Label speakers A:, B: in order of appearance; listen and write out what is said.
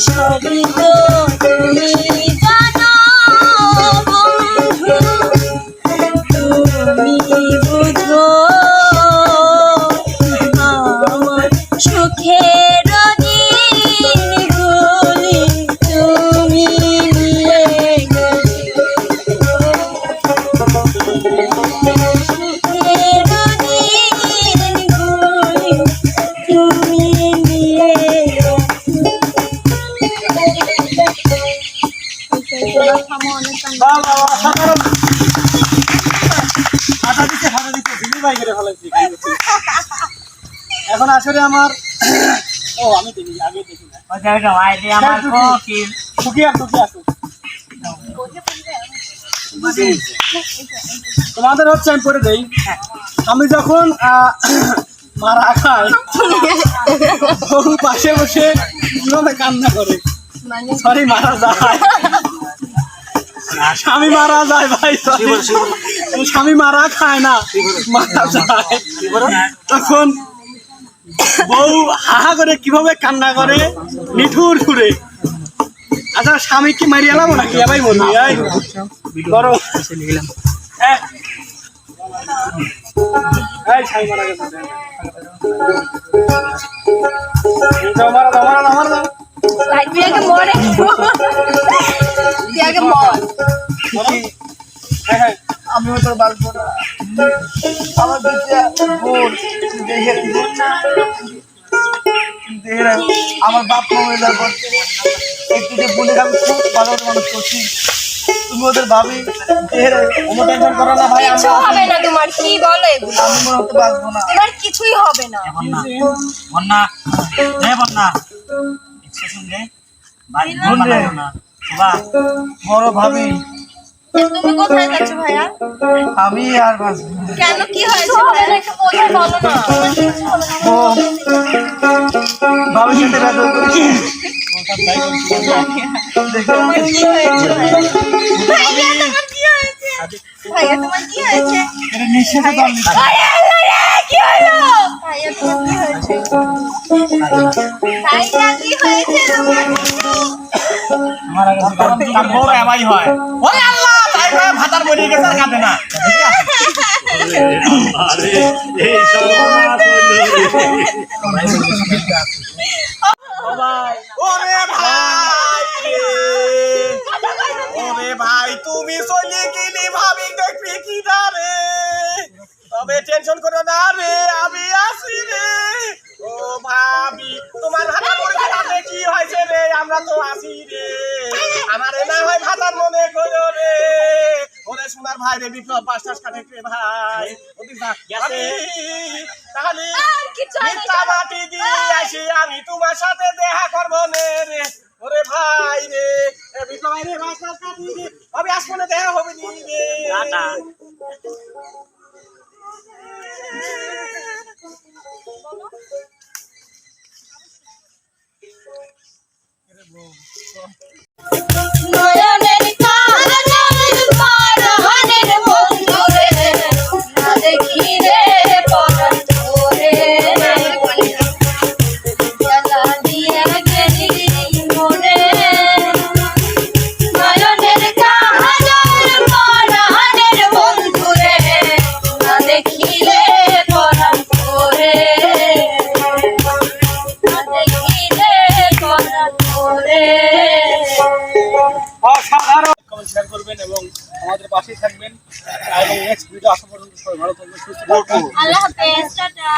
A: সবই তো তুমি জানো বন্ধু, তুমি বুঝো আমার সুখের দিনগুলি তুমি নিয়ে গেলে, সুখের দিনগুলি তুমি নিয়ে
B: এখন আসলে আমার আমি আগে দেখি তোমাদের হচ্ছে আমি পড়ে দেই। আমি যখন মারা খাই বহু পাশে বসে কান্না করে, সরি মারা যায়, স্বামী মারা যায় ভাই, স্বামী মারা খায় না মারা যায়, তখন বউ হাহা করে কিভাবে কান্না করে নিঠুর করে। আচ্ছা স্বামী কি মারি এলাম নাকি ভাই বলি করো স্বামী মারা গেছে
C: আমিও তোর বাঁচবো না, আমার আমার বাপ মরে যাবো একটু যে বলে আমি খুব ভালো মানুষ করছি, তুমি ওদের ভাবি টেনশন করো না ভাই,
A: কিছু হবে না তোমার, কি বলো এগুলো,
C: আমি মনে হতে বাঁচবো না,
A: তোমার কিছুই হবে না।
C: বড় ভাবি
A: তুমি কোথায় যাচ্ছ ভাইয়া?
C: আমি আর বাঁচবো না।
A: কেন কি হয়েছে ভাইয়া, একটু বলে বলো না।
C: ও ভাবির সাথে ব্যাপার করেছি,
A: তোমার কি হয়েছে ভাইয়া? তোমার কি হয়েছে ভাইয়া? তোমার কি হয়েছে ভাইয়া? আল্লাহ রে, কি হলো ভাইয়া? তোমার কি হয়েছে ভাইয়া? কি হয়েছে তোমার?
C: ভাতার মরে গেছে আর কাঁদে না। ওরে ভাই তুমি চলে গেলি ভাবি দেখবি কি না রে, তবে টেনশন করো না রে, আমি আছি রে। ও ভাবি তোমার ভাতার মরে গেছে কি হয়েছে রে, আমরা তো আছি রে, আমারে না হয় ভাতার মনে করো রে। ওরে সোনার ভাই রে, বিপ্লব পাঁচটাস কাটে রে ভাই, তাহলে মিথ্যা মাটি দিয়ে আসি আমি তোমার সাথে দেখা করবো নে রে। ওরে ভাই রে বিপ্লব ভাই রে, পাঁচটাস কাটি রে, আমি আসলে দেখা হবে নি রে।
A: নয়নের কাজল পরাণের বন্ধু রে, না দেখিলে পরাণ তোরে, জ্বালা দিয়া গেলি মনে। নয়নের কাজল পরাণের বন্ধু রে, না দেখিলে পরাণ তোরে, না দেখিলে পরাণ তোরে।
B: কমেন্ট শেয়ার করবেন এবং আমাদের পাশেই থাকবেন, এবং নেক্সট ভিডিও আসা পর্যন্ত সবাই ভালো থাকবেন, সুস্থ থাকবেন।
A: আল্লাহ হাফেজ, টাটা।